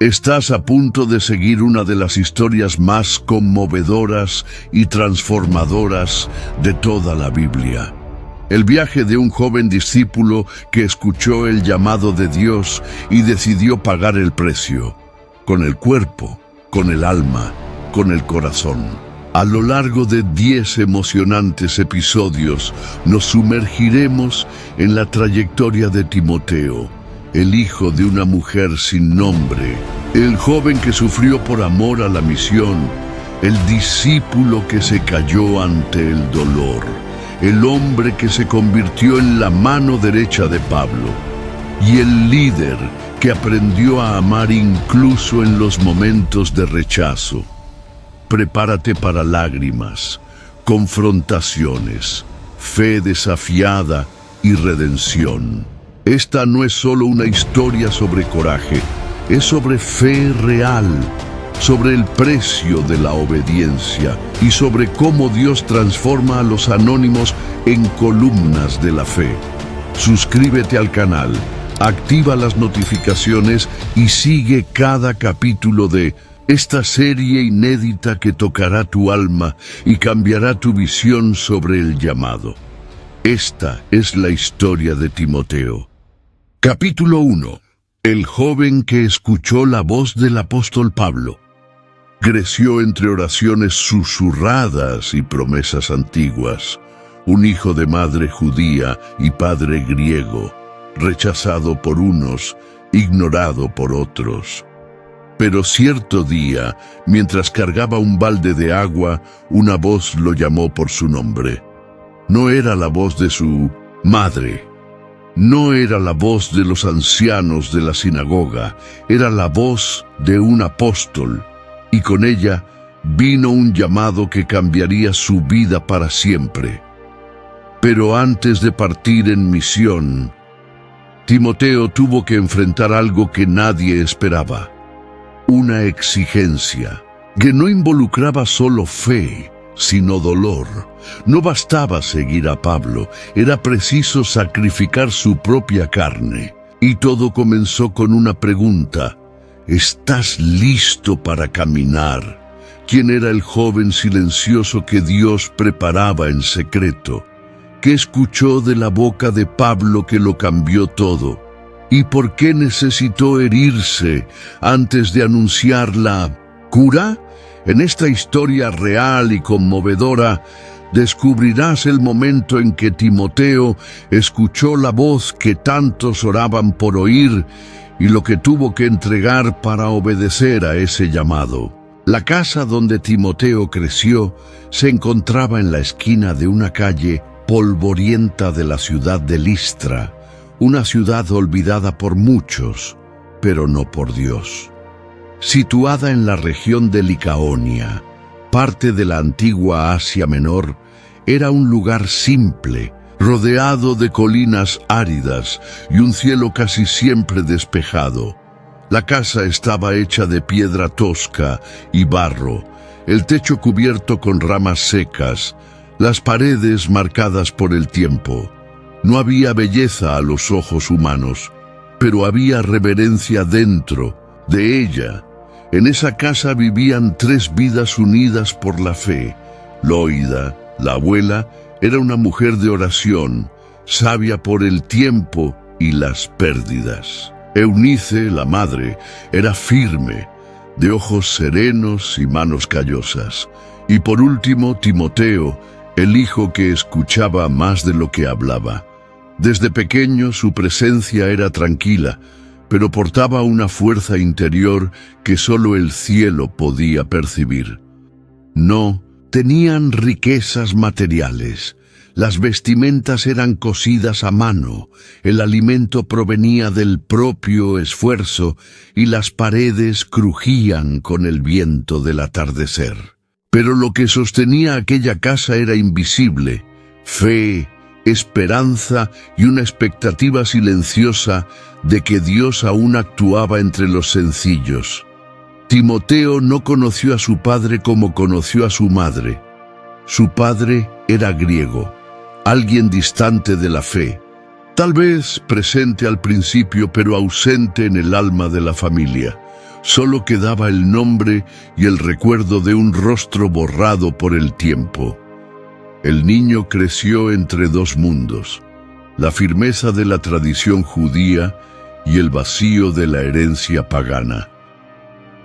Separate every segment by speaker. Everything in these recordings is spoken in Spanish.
Speaker 1: Estás a punto de seguir una de las historias más conmovedoras y transformadoras de toda la Biblia. El viaje de un joven discípulo que escuchó el llamado de Dios y decidió pagar el precio, con el cuerpo, con el alma, con el corazón. A lo largo de 10 emocionantes episodios, nos sumergiremos en la trayectoria de Timoteo, el hijo de una mujer sin nombre, el joven que sufrió por amor a la misión, el discípulo que se cayó ante el dolor, el hombre que se convirtió en la mano derecha de Pablo, y el líder que aprendió a amar incluso en los momentos de rechazo. Prepárate para lágrimas, confrontaciones, fe desafiada y redención. Esta no es solo una historia sobre coraje, es sobre fe real, sobre el precio de la obediencia y sobre cómo Dios transforma a los anónimos en columnas de la fe. Suscríbete al canal, activa las notificaciones y sigue cada capítulo de esta serie inédita que tocará tu alma y cambiará tu visión sobre el llamado. Esta es la historia de Timoteo. Capítulo 1. El joven que escuchó la voz del apóstol Pablo. Creció entre oraciones susurradas y promesas antiguas, un hijo de madre judía y padre griego, rechazado por unos, ignorado por otros. Pero cierto día, mientras cargaba un balde de agua, una voz lo llamó por su nombre. No era la voz de su madre. No era la voz de los ancianos de la sinagoga, era la voz de un apóstol, y con ella vino un llamado que cambiaría su vida para siempre. Pero antes de partir en misión, Timoteo tuvo que enfrentar algo que nadie esperaba, una exigencia que no involucraba solo fe, sino dolor. No bastaba seguir a Pablo, era preciso sacrificar su propia carne. Y todo comenzó con una pregunta: ¿estás listo para caminar? ¿Quién era el joven silencioso que Dios preparaba en secreto? ¿Qué escuchó de la boca de Pablo que lo cambió todo? ¿Y por qué necesitó herirse antes de anunciar la cura? En esta historia real y conmovedora, descubrirás el momento en que Timoteo escuchó la voz que tantos oraban por oír y lo que tuvo que entregar para obedecer a ese llamado. La casa donde Timoteo creció se encontraba en la esquina de una calle polvorienta de la ciudad de Listra, una ciudad olvidada por muchos, pero no por Dios. Situada en la región de Licaonia, parte de la antigua Asia Menor, era un lugar simple, rodeado de colinas áridas y un cielo casi siempre despejado. La casa estaba hecha de piedra tosca y barro, el techo cubierto con ramas secas, las paredes marcadas por el tiempo. No había belleza a los ojos humanos, pero había reverencia dentro de ella. En esa casa vivían 3 vidas unidas por la fe. Loida, la abuela, era una mujer de oración, sabia por el tiempo y las pérdidas. Eunice, la madre, era firme, de ojos serenos y manos callosas. Y por último, Timoteo, el hijo que escuchaba más de lo que hablaba. Desde pequeño su presencia era tranquila, pero portaba una fuerza interior que solo el cielo podía percibir. No tenían riquezas materiales. Las vestimentas eran cosidas a mano, el alimento provenía del propio esfuerzo y las paredes crujían con el viento del atardecer. Pero lo que sostenía aquella casa era invisible: fe, esperanza y una expectativa silenciosa de que Dios aún actuaba entre los sencillos. Timoteo no conoció a su padre como conoció a su madre. Su padre era griego, alguien distante de la fe, tal vez presente al principio pero ausente en el alma de la familia. Solo quedaba el nombre y el recuerdo de un rostro borrado por el tiempo. El niño creció entre dos mundos, la firmeza de la tradición judía y el vacío de la herencia pagana.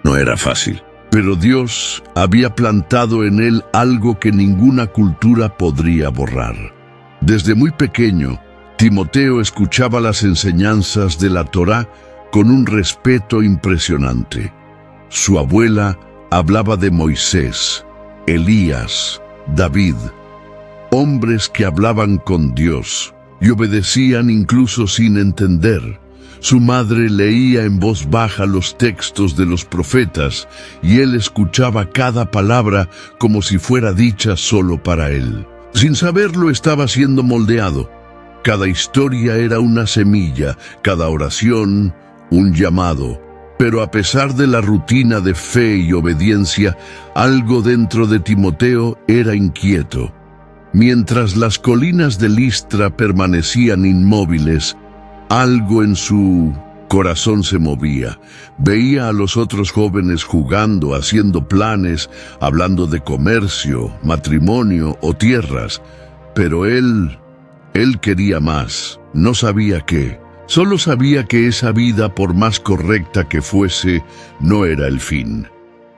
Speaker 1: No era fácil, pero Dios había plantado en él algo que ninguna cultura podría borrar. Desde muy pequeño, Timoteo escuchaba las enseñanzas de la Torá con un respeto impresionante. Su abuela hablaba de Moisés, Elías, David, hombres que hablaban con Dios y obedecían incluso sin entender. Su madre leía en voz baja los textos de los profetas y él escuchaba cada palabra como si fuera dicha solo para él. Sin saberlo estaba siendo moldeado. Cada historia era una semilla, cada oración un llamado. Pero a pesar de la rutina de fe y obediencia, algo dentro de Timoteo era inquieto. Mientras las colinas de Listra permanecían inmóviles, algo en su corazón se movía. Veía a los otros jóvenes jugando, haciendo planes, hablando de comercio, matrimonio o tierras. Pero él quería más. No sabía qué. Solo sabía que esa vida, por más correcta que fuese, no era el fin.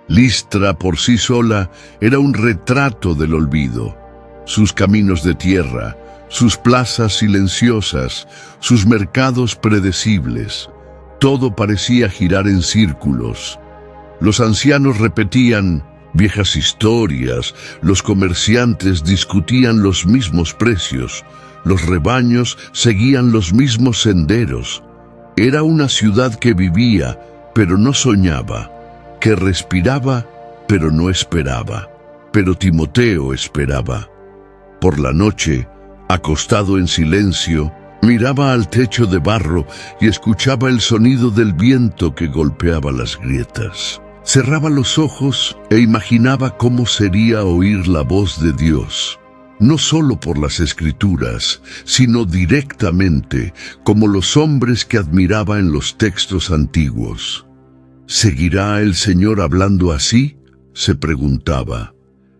Speaker 1: Listra por sí sola era un retrato del olvido. Sus caminos de tierra, sus plazas silenciosas, sus mercados predecibles. Todo parecía girar en círculos. Los ancianos repetían viejas historias, los comerciantes discutían los mismos precios, los rebaños seguían los mismos senderos. Era una ciudad que vivía, pero no soñaba, que respiraba, pero no esperaba. Pero Timoteo esperaba. Por la noche, acostado en silencio, miraba al techo de barro y escuchaba el sonido del viento que golpeaba las grietas. Cerraba los ojos e imaginaba cómo sería oír la voz de Dios. No solo por las Escrituras, sino directamente, como los hombres que admiraba en los textos antiguos. ¿Seguirá el Señor hablando así?, se preguntaba.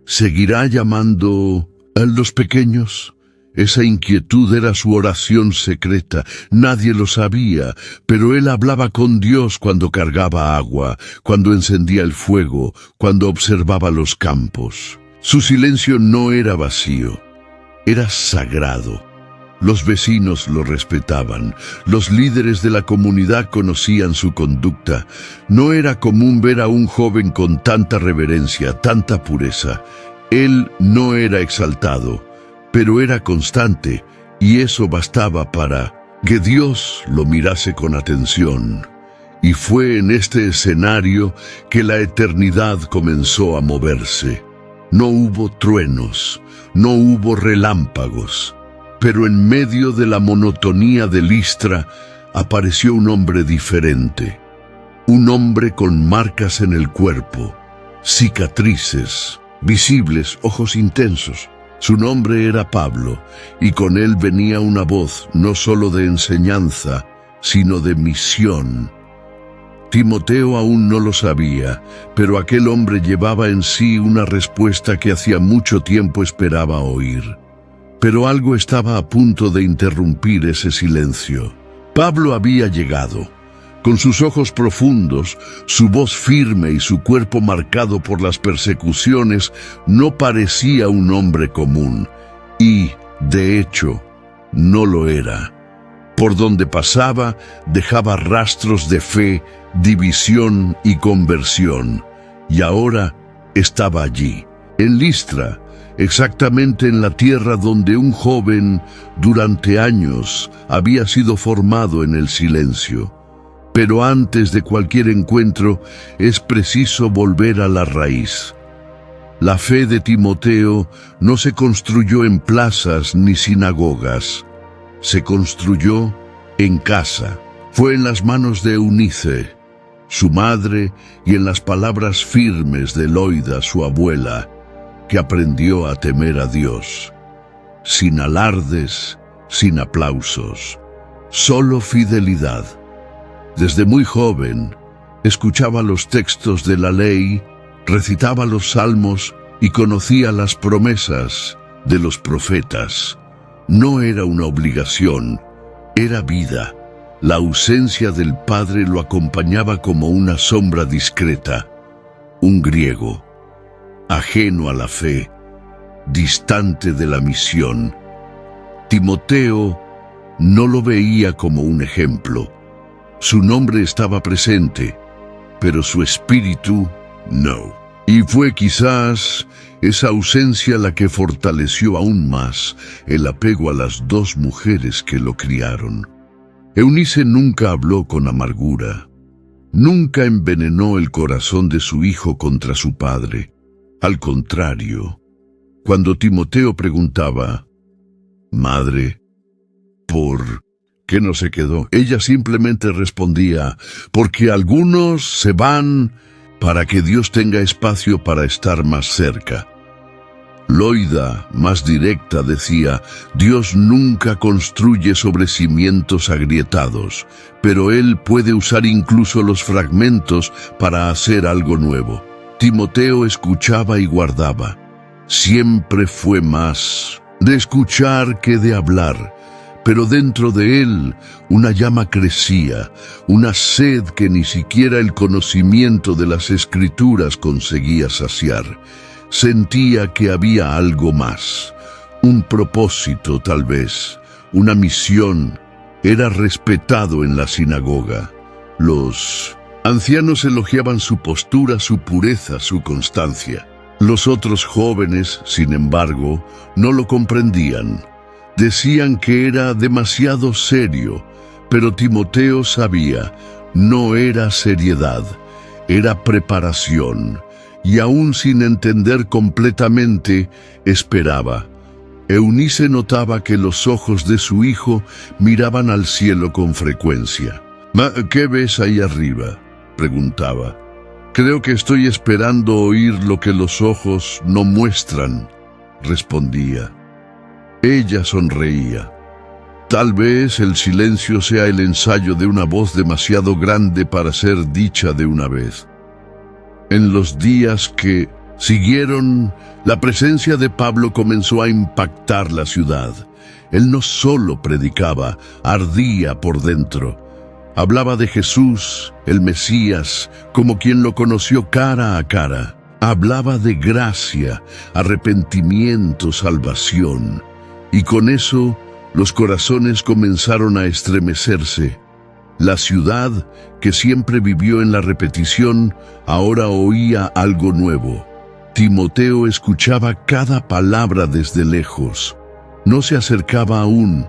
Speaker 1: ¿Seguirá llamando a los pequeños? Esa inquietud era su oración secreta. Nadie lo sabía, pero él hablaba con Dios cuando cargaba agua, cuando encendía el fuego, cuando observaba los campos. Su silencio no era vacío, era sagrado. Los vecinos lo respetaban, los líderes de la comunidad conocían su conducta. No era común ver a un joven con tanta reverencia, tanta pureza. Él no era exaltado, pero era constante, y eso bastaba para que Dios lo mirase con atención. Y fue en este escenario que la eternidad comenzó a moverse. No hubo truenos, no hubo relámpagos, pero en medio de la monotonía de Listra apareció un hombre diferente. Un hombre con marcas en el cuerpo, cicatrices, visibles, ojos intensos. Su nombre era Pablo, y con él venía una voz no solo de enseñanza, sino de misión. Timoteo aún no lo sabía, pero aquel hombre llevaba en sí una respuesta que hacía mucho tiempo esperaba oír. Pero algo estaba a punto de interrumpir ese silencio. Pablo había llegado. Con sus ojos profundos, su voz firme y su cuerpo marcado por las persecuciones, no parecía un hombre común. Y, de hecho, no lo era. Por donde pasaba, dejaba rastros de fe, división y conversión. Y ahora estaba allí, en Listra, exactamente en la tierra donde un joven, durante años, había sido formado en el silencio. Pero antes de cualquier encuentro, es preciso volver a la raíz. La fe de Timoteo no se construyó en plazas ni sinagogas. Se construyó en casa. Fue en las manos de Eunice, su madre, y en las palabras firmes de Loida, su abuela, que aprendió a temer a Dios. Sin alardes, sin aplausos, solo fidelidad. Desde muy joven, Escuchaba los textos de la ley, recitaba los salmos y conocía las promesas de los profetas. No era una obligación, era vida. La ausencia del padre lo acompañaba como una sombra discreta. Un griego, ajeno a la fe, distante de la misión. Timoteo no lo veía como un ejemplo. Su nombre estaba presente, pero su espíritu no. Y fue quizás esa ausencia la que fortaleció aún más el apego a las dos mujeres que lo criaron. Eunice nunca habló con amargura, nunca envenenó el corazón de su hijo contra su padre. Al contrario, cuando Timoteo preguntaba, «Madre, ¿por qué no se quedó?», ella simplemente respondía, «Porque algunos se van para que Dios tenga espacio para estar más cerca». Loida, más directa, decía, «Dios nunca construye sobre cimientos agrietados, pero Él puede usar incluso los fragmentos para hacer algo nuevo». Timoteo escuchaba y guardaba. Siempre fue más de escuchar que de hablar, pero dentro de él una llama crecía, una sed que ni siquiera el conocimiento de las Escrituras conseguía saciar. Sentía que había algo más, un propósito tal vez, una misión. Era respetado en la sinagoga. Los ancianos elogiaban su postura, su pureza, su constancia. Los otros jóvenes, sin embargo, no lo comprendían. Decían que era demasiado serio, pero Timoteo sabía, no era seriedad, era preparación. Y aún sin entender completamente, esperaba. Eunice notaba que los ojos de su hijo miraban al cielo con frecuencia. «¿Qué ves ahí arriba?», preguntaba. «Creo que estoy esperando oír lo que los ojos no muestran», respondía. Ella sonreía. Tal vez el silencio sea el ensayo de una voz demasiado grande para ser dicha de una vez. En los días que siguieron, la presencia de Pablo comenzó a impactar la ciudad. Él no solo predicaba, ardía por dentro. Hablaba de Jesús, el Mesías, como quien lo conoció cara a cara. Hablaba de gracia, arrepentimiento, salvación. Y con eso, los corazones comenzaron a estremecerse. La ciudad, que siempre vivió en la repetición, ahora oía algo nuevo. Timoteo escuchaba cada palabra desde lejos. No se acercaba aún,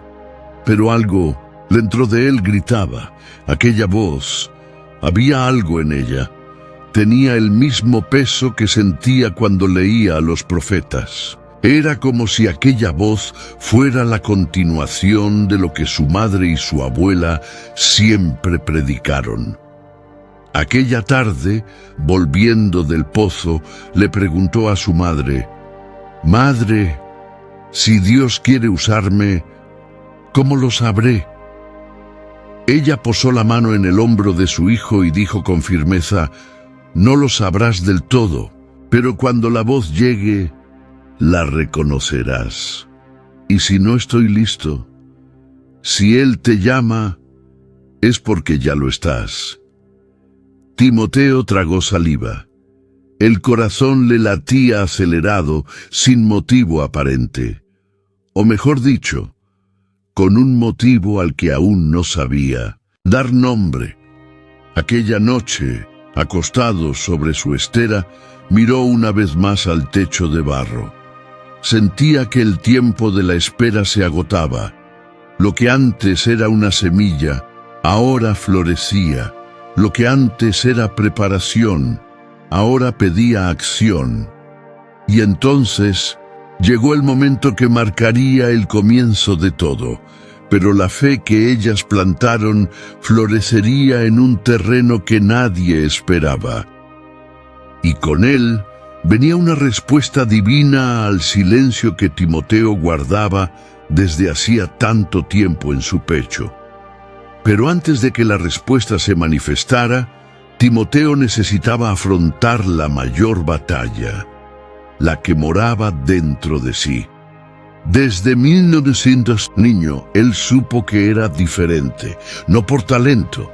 Speaker 1: pero algo dentro de él gritaba. Aquella voz, había algo en ella. Tenía el mismo peso que sentía cuando leía a los profetas. Era como si aquella voz fuera la continuación de lo que su madre y su abuela siempre predicaron. Aquella tarde, volviendo del pozo, le preguntó a su madre, «Madre, si Dios quiere usarme, ¿cómo lo sabré?». Ella posó la mano en el hombro de su hijo y dijo con firmeza, «No lo sabrás del todo, pero cuando la voz llegue, la reconocerás. Y si no estoy listo, si Él te llama, es porque ya lo estás». Timoteo tragó saliva. El corazón le latía acelerado, sin motivo aparente. O mejor dicho, con un motivo al que aún no sabía dar nombre. Aquella noche, acostado sobre su estera, miró una vez más al techo de barro. Sentía que el tiempo de la espera se agotaba. Lo que antes era una semilla, ahora florecía. Lo que antes era preparación, ahora pedía acción. Y entonces llegó el momento que marcaría el comienzo de todo. Pero la fe que ellas plantaron florecería en un terreno que nadie esperaba. Y con él venía una respuesta divina al silencio que Timoteo guardaba desde hacía tanto tiempo en su pecho. Pero antes de que la respuesta se manifestara, Timoteo necesitaba afrontar la mayor batalla, la que moraba dentro de sí. Desde 1900 niño, él supo que era diferente, no por talento,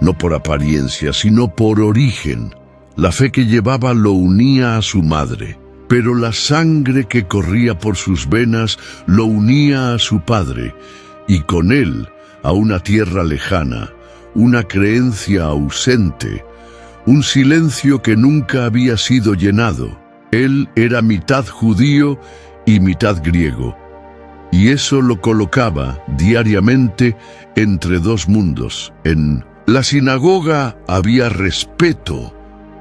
Speaker 1: no por apariencia, sino por origen. La fe que llevaba lo unía a su madre, pero la sangre que corría por sus venas lo unía a su padre, y con él a una tierra lejana, una creencia ausente, un silencio que nunca había sido llenado. Él era mitad judío y mitad griego, y eso lo colocaba diariamente entre dos mundos. En la sinagoga había respeto,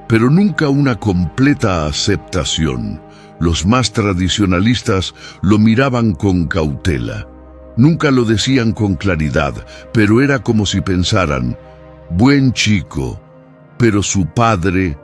Speaker 1: pero nunca una completa aceptación. Los más tradicionalistas lo miraban con cautela. Nunca lo decían con claridad, pero era como si pensaran: buen chico, pero su padre,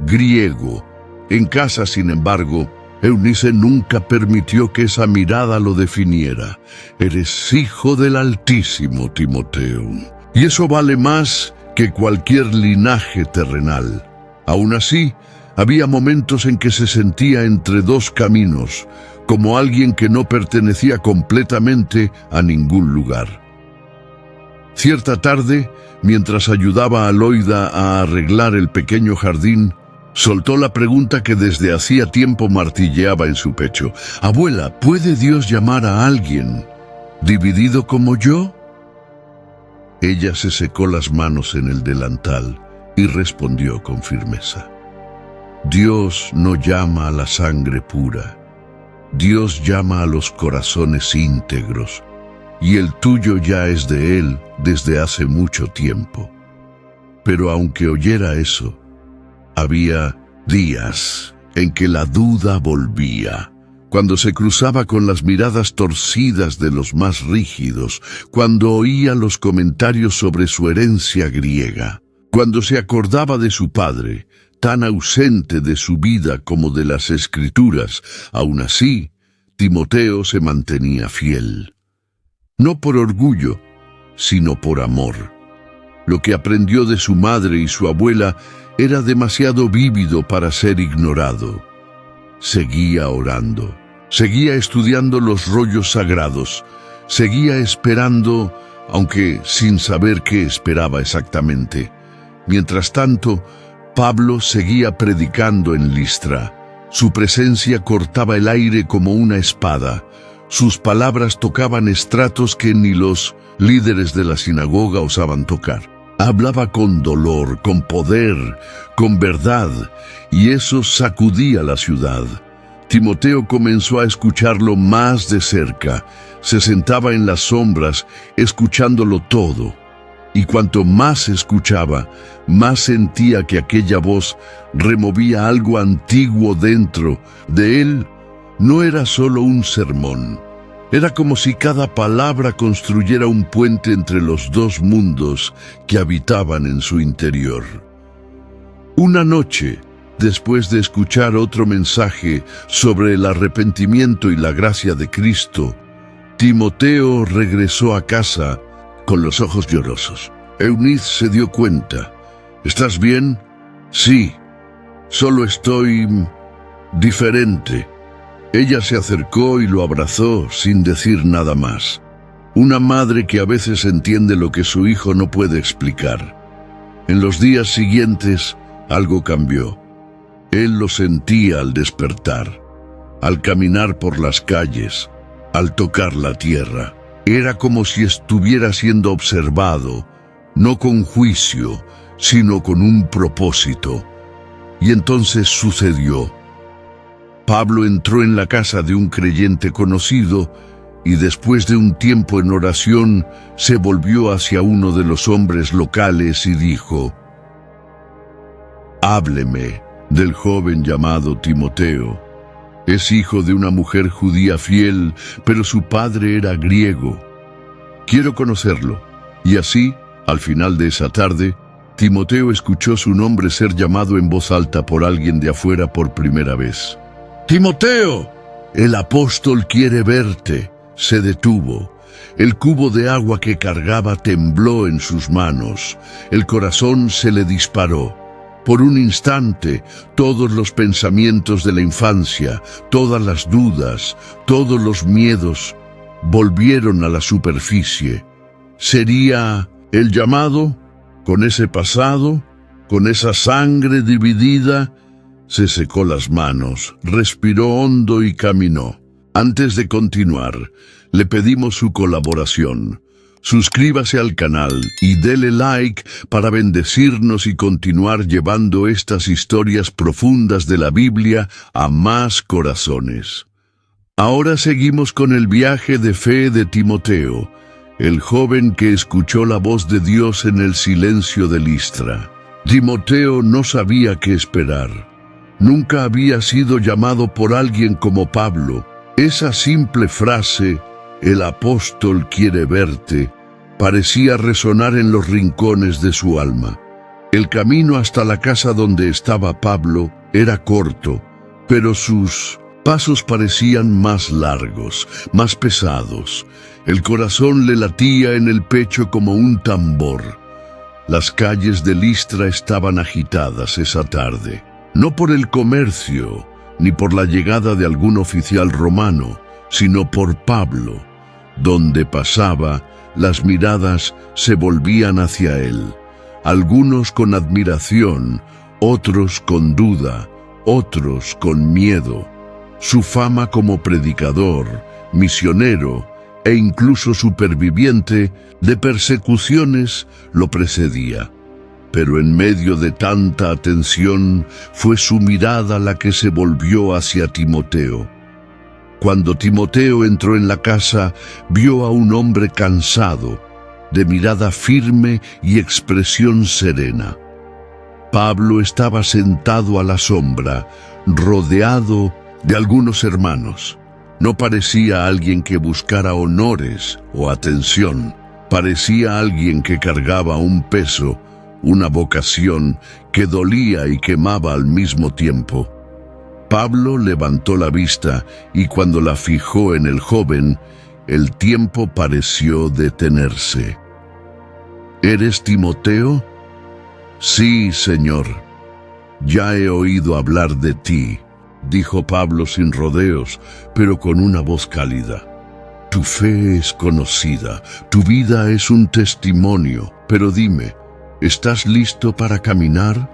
Speaker 1: griego. En casa, sin embargo, Eunice nunca permitió que esa mirada lo definiera. Eres hijo del Altísimo, Timoteo. Y eso vale más que cualquier linaje terrenal. Aún así, había momentos en que se sentía entre dos caminos, como alguien que no pertenecía completamente a ningún lugar. Cierta tarde, mientras ayudaba a Loida a arreglar el pequeño jardín, soltó la pregunta que desde hacía tiempo martilleaba en su pecho. «Abuela, ¿puede Dios llamar a alguien dividido como yo?» Ella se secó las manos en el delantal y respondió con firmeza: «Dios no llama a la sangre pura. Dios llama a los corazones íntegros, y el tuyo ya es de Él desde hace mucho tiempo». Pero aunque oyera eso, había días en que la duda volvía, cuando se cruzaba con las miradas torcidas de los más rígidos, cuando oía los comentarios sobre su herencia griega, cuando se acordaba de su padre, tan ausente de su vida como de las Escrituras. Aún así, Timoteo se mantenía fiel. No por orgullo, sino por amor. Lo que aprendió de su madre y su abuela era demasiado vívido para ser ignorado. Seguía orando, seguía estudiando los rollos sagrados, seguía esperando, aunque sin saber qué esperaba exactamente. Mientras tanto, Pablo seguía predicando en Listra. Su presencia cortaba el aire como una espada. Sus palabras tocaban estratos que ni los líderes de la sinagoga osaban tocar. Hablaba con dolor, con poder, con verdad, y eso sacudía la ciudad. Timoteo comenzó a escucarlo más de cerca. Se sentaba en las sombras, escuchándolo todo. Y cuanto más escuchaba, más sentía que aquella voz removía algo antiguo dentro de él. No era solo un sermón. Era como si cada palabra construyera un puente entre los dos mundos que habitaban en su interior. Una noche, después de escuchar otro mensaje sobre el arrepentimiento y la gracia de Cristo, Timoteo regresó a casa con los ojos llorosos. Eunice se dio cuenta. «¿Estás bien?» «Sí, solo estoy diferente». Ella se acercó y lo abrazó sin decir nada más. Una madre que a veces entiende lo que su hijo no puede explicar. En los días siguientes, algo cambió. Él lo sentía al despertar, al caminar por las calles, al tocar la tierra. Era como si estuviera siendo observado, no con juicio, sino con un propósito. Y entonces sucedió. Pablo entró en la casa de un creyente conocido y después de un tiempo en oración se volvió hacia uno de los hombres locales y dijo: «Hábleme del joven llamado Timoteo. Es hijo de una mujer judía fiel, pero su padre era griego. Quiero conocerlo». Y así, al final de esa tarde, Timoteo escuchó su nombre ser llamado en voz alta por alguien de afuera por primera vez. «¡Timoteo! El apóstol quiere verte». Se detuvo. El cubo de agua que cargaba tembló en sus manos. El corazón se le disparó. Por un instante, todos los pensamientos de la infancia, todas las dudas, todos los miedos, volvieron a la superficie. ¿Sería el llamado? ¿Con ese pasado? ¿Con esa sangre dividida? Se secó las manos, respiró hondo y caminó. Antes de continuar, le pedimos su colaboración. Suscríbase al canal y dele like para bendecirnos y continuar llevando estas historias profundas de la Biblia a más corazones. Ahora seguimos con el viaje de fe de Timoteo, el joven que escuchó la voz de Dios en el silencio de Listra. Timoteo no sabía qué esperar. Nunca había sido llamado por alguien como Pablo. Esa simple frase, "El apóstol quiere verte", parecía resonar en los rincones de su alma. El camino hasta la casa donde estaba Pablo era corto, pero sus pasos parecían más largos, más pesados. El corazón le latía en el pecho como un tambor. Las calles de Listra estaban agitadas esa tarde, no por el comercio, ni por la llegada de algún oficial romano, sino por Pablo. Donde pasaba, las miradas se volvían hacia él, algunos con admiración, otros con duda, otros con miedo. Su fama como predicador, misionero e incluso superviviente de persecuciones lo precedía. Pero en medio de tanta atención fue su mirada la que se volvió hacia Timoteo. Cuando Timoteo entró en la casa, vio a un hombre cansado, de mirada firme y expresión serena. Pablo estaba sentado a la sombra, rodeado de algunos hermanos. No parecía alguien que buscara honores o atención. Parecía alguien que cargaba un peso, una vocación que dolía y quemaba al mismo tiempo. Pablo levantó la vista y cuando la fijó en el joven, el tiempo pareció detenerse. ¿Eres Timoteo? Sí, Señor. Ya he oído hablar de ti, dijo Pablo sin rodeos, pero con una voz cálida. Tu fe es conocida, tu vida es un testimonio, pero dime, ¿estás listo para caminar?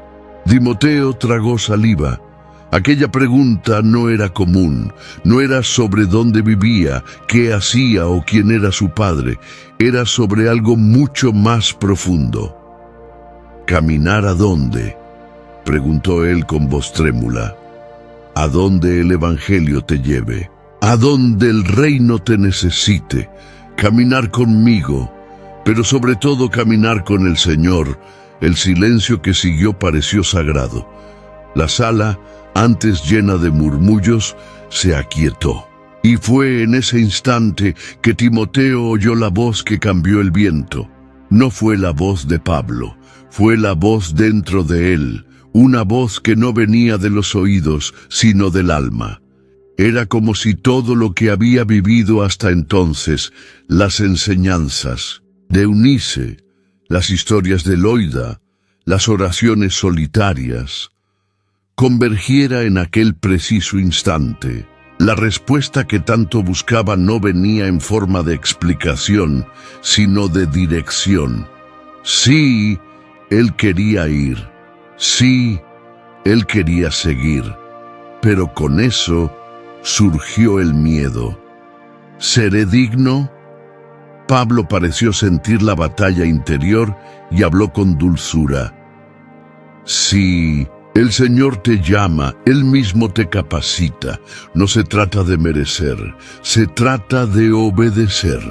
Speaker 1: Timoteo tragó saliva. Aquella pregunta no era común, no era sobre dónde vivía, qué hacía o quién era su padre, era sobre algo mucho más profundo. ¿Caminar a dónde?, preguntó él con voz trémula. ¿A dónde el Evangelio te lleve? ¿A dónde el reino te necesite? Caminar conmigo, pero sobre todo caminar con el Señor. El silencio que siguió pareció sagrado. La sala, antes llena de murmullos, se aquietó. Y fue en ese instante que Timoteo oyó la voz que cambió el viento. No fue la voz de Pablo, fue la voz dentro de él, una voz que no venía de los oídos, sino del alma. Era como si todo lo que había vivido hasta entonces, las enseñanzas de Eunice, las historias de Loida, las oraciones solitarias, convergiera en aquel preciso instante. La respuesta que tanto buscaba no venía en forma de explicación, sino de dirección. Sí, él quería ir. Sí, él quería seguir. Pero con eso surgió el miedo. ¿Seré digno? Pablo pareció sentir la batalla interior y habló con dulzura. Sí, el Señor te llama, Él mismo te capacita. No se trata de merecer, se trata de obedecer.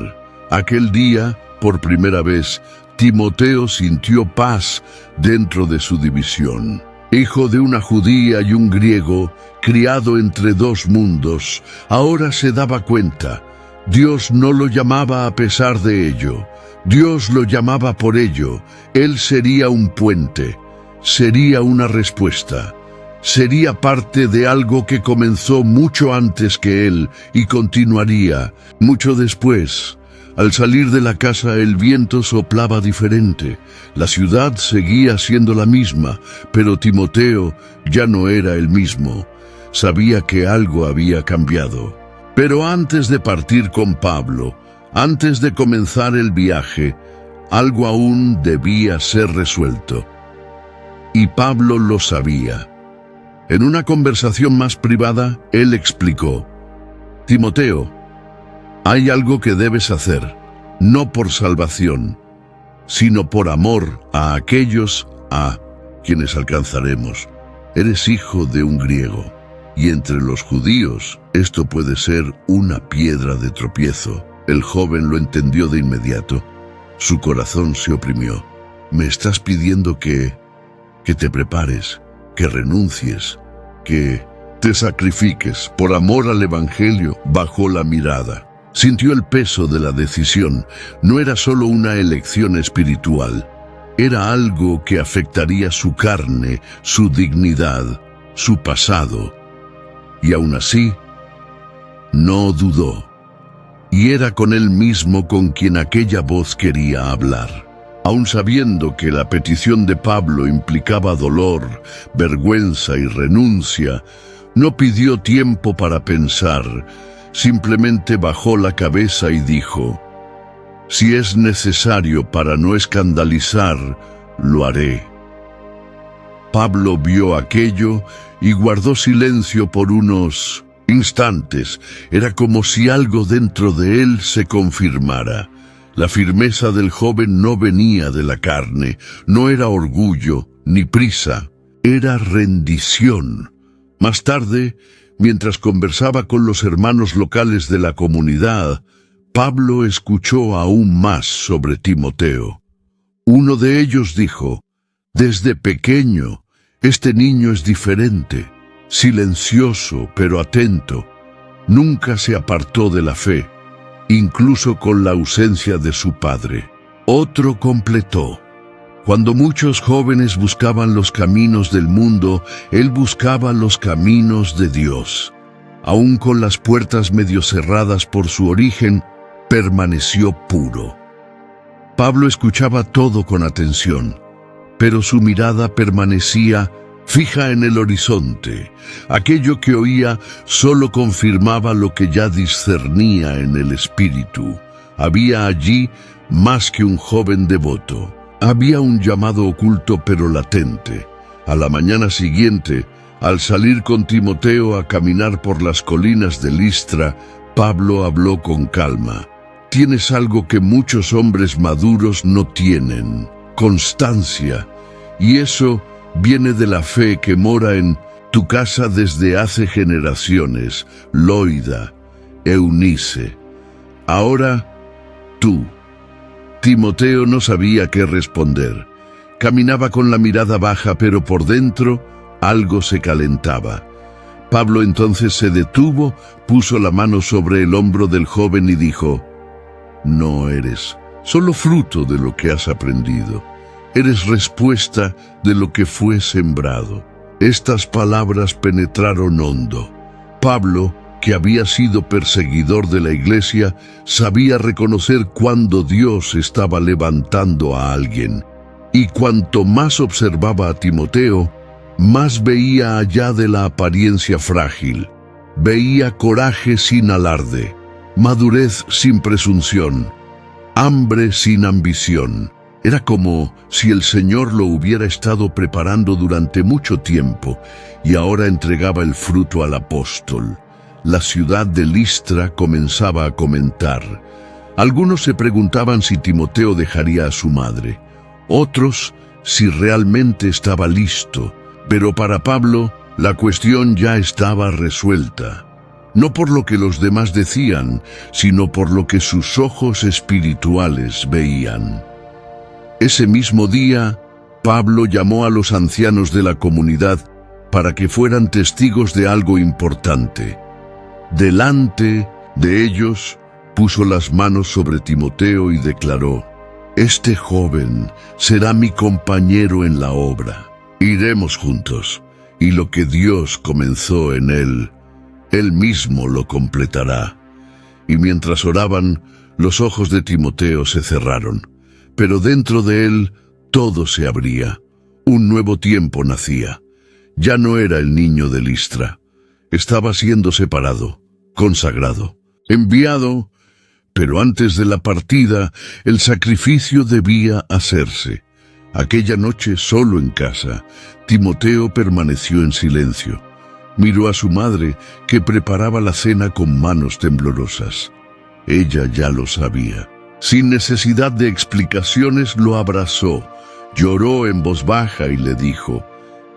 Speaker 1: Aquel día, por primera vez, Timoteo sintió paz dentro de su división. Hijo de una judía y un griego, criado entre dos mundos, ahora se daba cuenta. Dios no lo llamaba a pesar de ello. Dios lo llamaba por ello. Él sería un puente. Sería una respuesta. Sería parte de algo que comenzó mucho antes que él y continuaría mucho después. Al salir de la casa el viento soplaba diferente. La ciudad seguía siendo la misma, pero Timoteo ya no era el mismo. Sabía que algo había cambiado. Pero antes de partir con Pablo, antes de comenzar el viaje, algo aún debía ser resuelto. Y Pablo lo sabía. En una conversación más privada, él explicó: Timoteo, hay algo que debes hacer, no por salvación, sino por amor a aquellos a quienes alcanzaremos. Eres hijo de un griego, y entre los judíos esto puede ser una piedra de tropiezo. El joven lo entendió de inmediato. Su corazón se oprimió. Me estás pidiendo que te prepares, que renuncies, que te sacrifiques por amor al Evangelio. Bajó la mirada. Sintió el peso de la decisión. No era solo una elección espiritual. Era algo que afectaría su carne, su dignidad, su pasado. Y aún así, no dudó. Y era con él mismo con quien aquella voz quería hablar. Aun sabiendo que la petición de Pablo implicaba dolor, vergüenza y renuncia, no pidió tiempo para pensar. Simplemente bajó la cabeza y dijo: si es necesario para no escandalizar, lo haré. Pablo vio aquello y guardó silencio por unos instantes. Era como si algo dentro de él se confirmara. La firmeza del joven no venía de la carne, no era orgullo ni prisa, era rendición. Más tarde, mientras conversaba con los hermanos locales de la comunidad, Pablo escuchó aún más sobre Timoteo. Uno de ellos dijo: desde pequeño, este niño es diferente, silencioso pero atento. Nunca se apartó de la fe, incluso con la ausencia de su padre. Otro completó: cuando muchos jóvenes buscaban los caminos del mundo, él buscaba los caminos de Dios. Aún con las puertas medio cerradas por su origen, permaneció puro. Pablo escuchaba todo con atención, pero su mirada permanecía fija en el horizonte. Aquello que oía solo confirmaba lo que ya discernía en el espíritu. Había allí más que un joven devoto. Había un llamado oculto pero latente. A la mañana siguiente, al salir con Timoteo a caminar por las colinas de Listra, Pablo habló con calma. Tienes algo que muchos hombres maduros no tienen: constancia. Y eso viene de la fe que mora en tu casa desde hace generaciones, Loida, Eunice. Ahora, tú. Timoteo no sabía qué responder. Caminaba con la mirada baja, pero por dentro algo se calentaba. Pablo entonces se detuvo, puso la mano sobre el hombro del joven y dijo: no eres solo fruto de lo que has aprendido. Eres respuesta de lo que fue sembrado. Estas palabras penetraron hondo. Pablo, que había sido perseguidor de la iglesia, sabía reconocer cuando Dios estaba levantando a alguien. Y cuanto más observaba a Timoteo, más veía allá de la apariencia frágil. Veía coraje sin alarde, madurez sin presunción, hambre sin ambición. Era como si el Señor lo hubiera estado preparando durante mucho tiempo y ahora entregaba el fruto al apóstol. La ciudad de Listra comenzaba a comentar. Algunos se preguntaban si Timoteo dejaría a su madre, otros si realmente estaba listo, pero para Pablo la cuestión ya estaba resuelta. No por lo que los demás decían, sino por lo que sus ojos espirituales veían. Ese mismo día, Pablo llamó a los ancianos de la comunidad para que fueran testigos de algo importante. Delante de ellos, puso las manos sobre Timoteo y declaró: este joven será mi compañero en la obra. Iremos juntos, y lo que Dios comenzó en él, Él mismo lo completará. Y mientras oraban, Los ojos de Timoteo se cerraron, pero dentro de él todo se abría. Un nuevo tiempo nacía. Ya no era el niño de Listra. Estaba siendo separado, consagrado, enviado, pero antes de la partida el sacrificio debía hacerse. Aquella noche, solo en casa, Timoteo permaneció en silencio. Miró a su madre, que preparaba la cena con manos temblorosas. Ella ya lo sabía. Sin necesidad de explicaciones lo abrazó, lloró en voz baja y le dijo: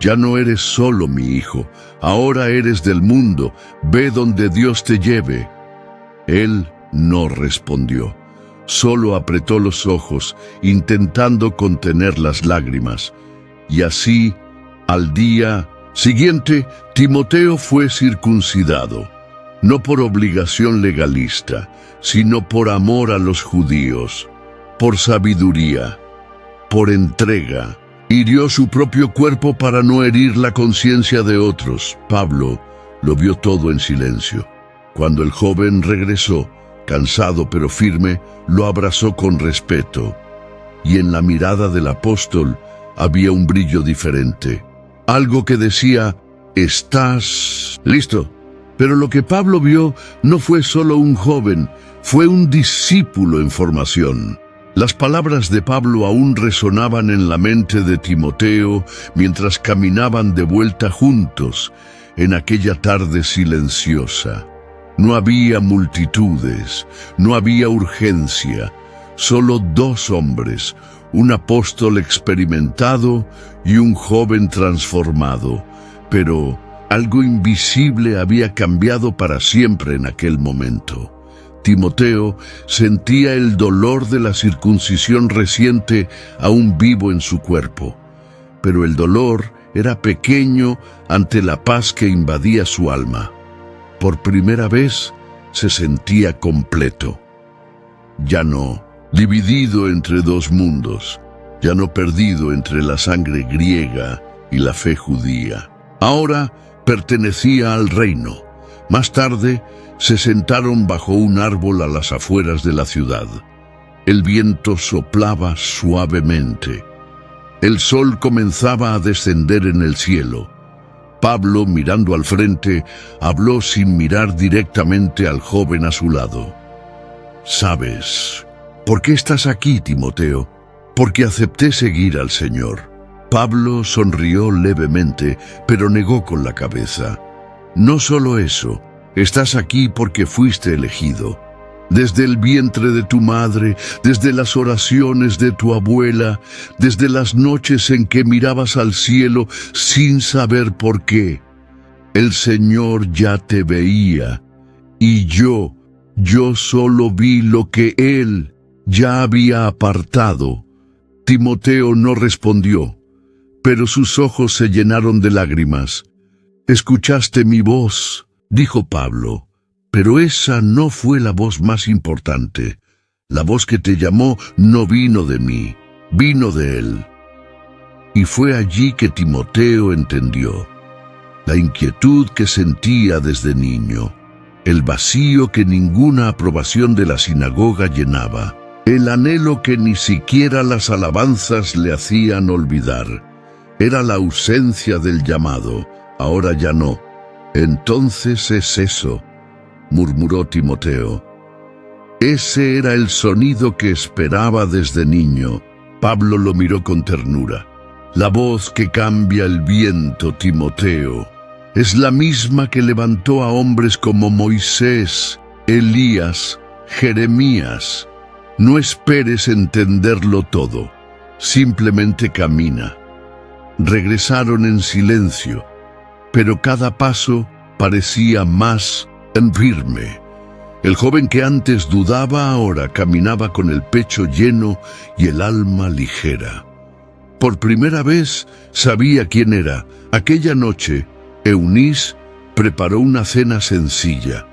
Speaker 1: «Ya no eres solo mi hijo, ahora eres del mundo, ve donde Dios te lleve». Él no respondió, solo apretó los ojos, intentando contener las lágrimas. Y así, al día siguiente, Timoteo fue circuncidado, no por obligación legalista, sino por amor a los judíos, por sabiduría, por entrega. Hirió su propio cuerpo para no herir la conciencia de otros. Pablo lo vio todo en silencio. Cuando el joven regresó, cansado pero firme, lo abrazó con respeto. Y en la mirada del apóstol había un brillo diferente. Algo que decía: «Estás listo». Pero lo que Pablo vio no fue solo un joven, fue un discípulo en formación. Las palabras de Pablo aún resonaban en la mente de Timoteo mientras caminaban de vuelta juntos en aquella tarde silenciosa. No había multitudes, no había urgencia, solo dos hombres, un apóstol experimentado y un joven transformado. Pero algo invisible había cambiado para siempre en aquel momento. Timoteo sentía el dolor de la circuncisión reciente aún vivo en su cuerpo, pero el dolor era pequeño ante la paz que invadía su alma. Por primera vez se sentía completo. Ya no dividido entre dos mundos, ya no perdido entre la sangre griega y la fe judía. Ahora pertenecía al reino. Más tarde se sentaron bajo un árbol a las afueras de la ciudad. El viento soplaba suavemente. El sol comenzaba a descender en el cielo. Pablo, mirando al frente, habló sin mirar directamente al joven a su lado. «¿Sabes por qué estás aquí, Timoteo? Porque acepté seguir al Señor». Pablo sonrió levemente, pero negó con la cabeza. «No solo eso, estás aquí porque fuiste elegido. Desde el vientre de tu madre, desde las oraciones de tu abuela, desde las noches en que mirabas al cielo sin saber por qué. El Señor ya te veía, y yo solo vi lo que Él ya había apartado». Timoteo no respondió, pero sus ojos se llenaron de lágrimas. «Escuchaste mi voz», dijo Pablo, «pero esa no fue la voz más importante. La voz que te llamó no vino de mí, vino de Él». Y fue allí que Timoteo entendió la inquietud que sentía desde niño, el vacío que ninguna aprobación de la sinagoga llenaba, el anhelo que ni siquiera las alabanzas le hacían olvidar. Era la ausencia del llamado, ahora ya no. «Entonces es eso», murmuró Timoteo. Ese era el sonido que esperaba desde niño. Pablo lo miró con ternura. «La voz que cambia el viento, Timoteo, es la misma que levantó a hombres como Moisés, Elías, Jeremías. No esperes entenderlo todo, simplemente camina». Regresaron en silencio, pero cada paso parecía más firme. El joven que antes dudaba ahora caminaba con el pecho lleno y el alma ligera. Por primera vez sabía quién era. Aquella noche, Eunice preparó una cena sencilla.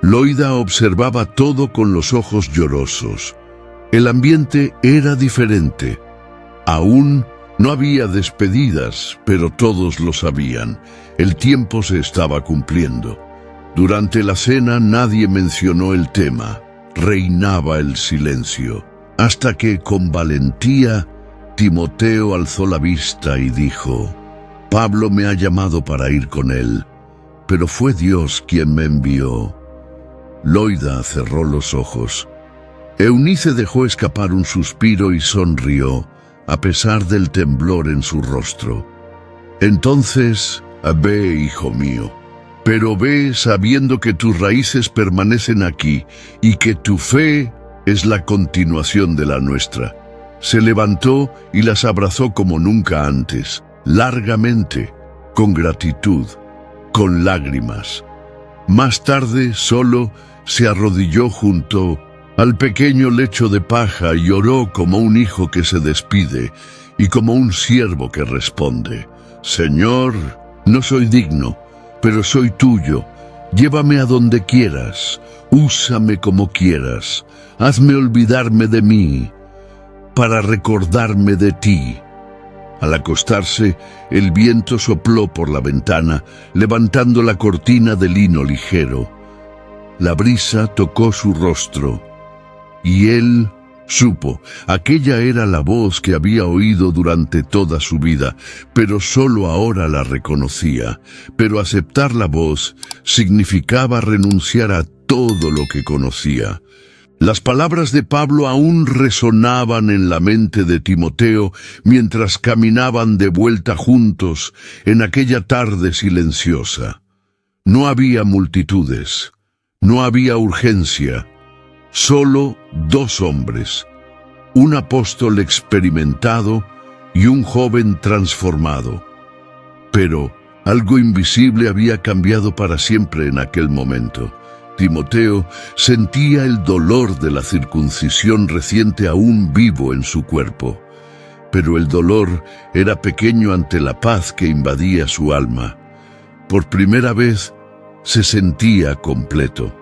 Speaker 1: Loida observaba todo con los ojos llorosos. El ambiente era diferente. Aún no había despedidas, pero todos lo sabían. El tiempo se estaba cumpliendo. Durante la cena nadie mencionó el tema. reinaba el silencio, hasta que con valentía Timoteo alzó la vista y dijo: Pablo me ha llamado para ir con él, pero fue Dios quien me envió. Loida cerró los ojos. Eunice dejó escapar un suspiro y sonrió, a pesar del temblor en su rostro. Entonces, ve, hijo mío, pero ve sabiendo que tus raíces permanecen aquí y que tu fe es la continuación de la nuestra. Se levantó y las abrazó como nunca antes, largamente, con gratitud, con lágrimas. Más tarde, solo, se arrodilló junto al pequeño lecho de paja y oró como un hijo que se despide y como un siervo que responde: Señor, no soy digno, pero soy tuyo. Llévame a donde quieras, úsame como quieras, hazme olvidarme de mí, para recordarme de ti. Al acostarse, el viento sopló por la ventana, levantando la cortina de lino ligero. La brisa tocó su rostro, y él supo, aquella era la voz que había oído durante toda su vida, pero solo ahora la reconocía. Pero aceptar la voz significaba renunciar a todo lo que conocía. Las palabras de Pablo aún resonaban en la mente de Timoteo mientras caminaban de vuelta juntos en aquella tarde silenciosa. No había multitudes, no había urgencia, solo dos hombres, un apóstol experimentado y un joven transformado. Pero algo invisible había cambiado para siempre en aquel momento. Timoteo sentía el dolor de la circuncisión reciente aún vivo en su cuerpo, pero el dolor era pequeño ante la paz que invadía su alma. Por primera vez se sentía completo,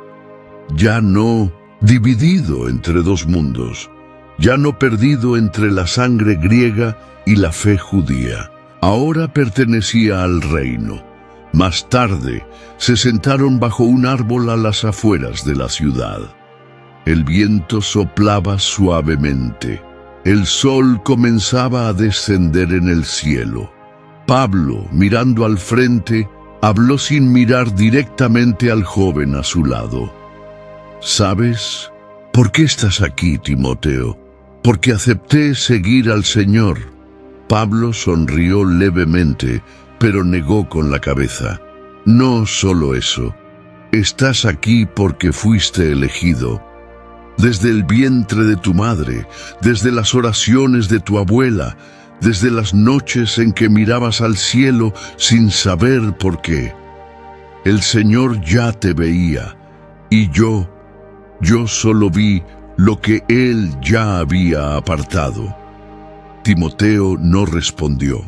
Speaker 1: ya no dividido entre dos mundos, ya no perdido entre la sangre griega y la fe judía. Ahora pertenecía al reino. Más tarde, se sentaron bajo un árbol a las afueras de la ciudad. El viento soplaba suavemente. El sol comenzaba a descender en el cielo. Pablo, mirando al frente, habló sin mirar directamente al joven a su lado. ¿Sabes por qué estás aquí, Timoteo? Porque acepté seguir al Señor. Pablo sonrió levemente, pero negó con la cabeza. No solo eso, estás aquí porque fuiste elegido. Desde el vientre de tu madre, desde las oraciones de tu abuela, desde las noches en que mirabas al cielo sin saber por qué. El Señor ya te veía, y yo solo vi lo que Él ya había apartado. Timoteo no respondió,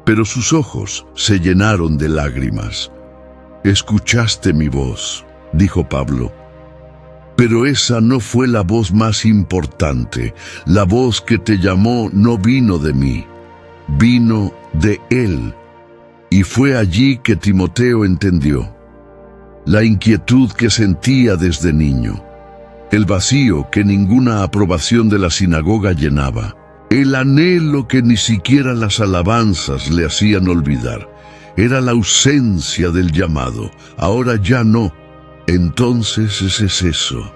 Speaker 1: pero sus ojos se llenaron de lágrimas. «Escuchaste mi voz», dijo Pablo. «Pero esa no fue la voz más importante. La voz que te llamó no vino de mí, vino de Él». Y fue allí que Timoteo entendió la inquietud que sentía desde niño, el vacío que ninguna aprobación de la sinagoga llenaba, el anhelo que ni siquiera las alabanzas le hacían olvidar. Era la ausencia del llamado. Ahora ya no. Entonces ese es eso,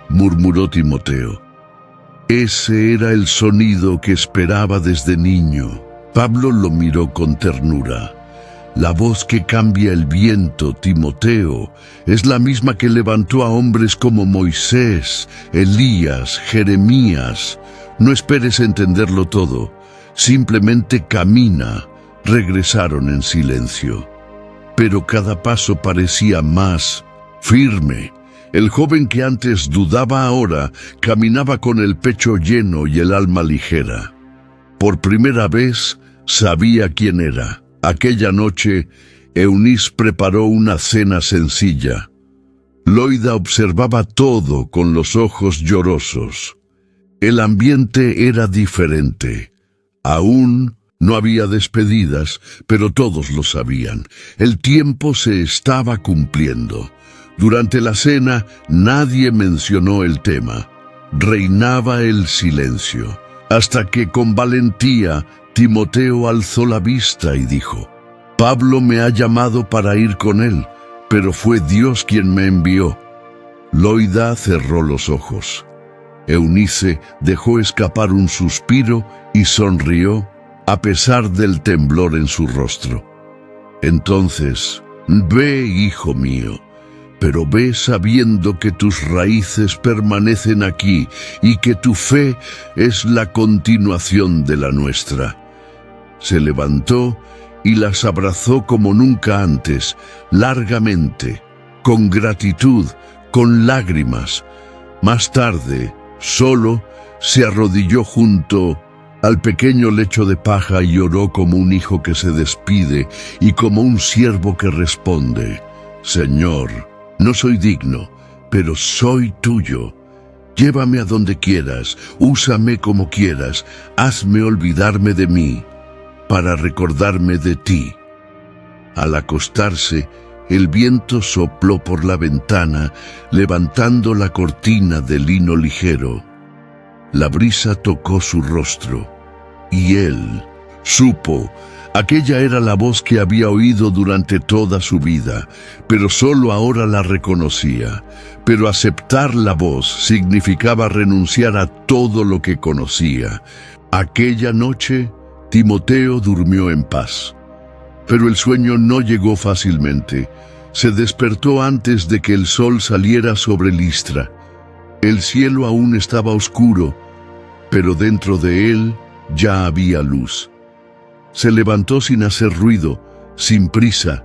Speaker 1: murmuró Timoteo. Ese era el sonido que esperaba desde niño. Pablo lo miró con ternura. La voz que cambia el viento, Timoteo, es la misma que levantó a hombres como Moisés, Elías, Jeremías. No esperes entenderlo todo, simplemente camina. Regresaron en silencio, pero cada paso parecía más firme. El joven que antes dudaba ahora caminaba con el pecho lleno y el alma ligera. Por primera vez sabía quién era. Aquella noche, Eunice preparó una cena sencilla. Loida observaba todo con los ojos llorosos. El ambiente era diferente. Aún no había despedidas, pero todos lo sabían. El tiempo se estaba cumpliendo. Durante la cena nadie mencionó el tema. Reinaba el silencio, hasta que con valentía Timoteo alzó la vista y dijo: «Pablo me ha llamado para ir con él, pero fue Dios quien me envió». Loida cerró los ojos. Eunice dejó escapar un suspiro y sonrió, a pesar del temblor en su rostro. «Entonces, ve, hijo mío, pero ve sabiendo que tus raíces permanecen aquí y que tu fe es la continuación de la nuestra». Se levantó y las abrazó como nunca antes, largamente, con gratitud, con lágrimas. Más tarde, solo, se arrodilló junto al pequeño lecho de paja y lloró como un hijo que se despide y como un siervo que responde: «Señor, no soy digno, pero soy tuyo. Llévame a donde quieras, úsame como quieras, hazme olvidarme de mí, para recordarme de ti». Al acostarse, el viento sopló por la ventana, levantando la cortina de lino ligero. La brisa tocó su rostro, y él supo. Aquella era la voz que había oído durante toda su vida, pero solo ahora la reconocía. Pero aceptar la voz significaba renunciar a todo lo que conocía. Aquella noche, Timoteo durmió en paz. Pero el sueño no llegó fácilmente. Se despertó antes de que el sol saliera sobre Listra. El cielo aún estaba oscuro, pero dentro de él ya había luz. Se levantó sin hacer ruido, sin prisa.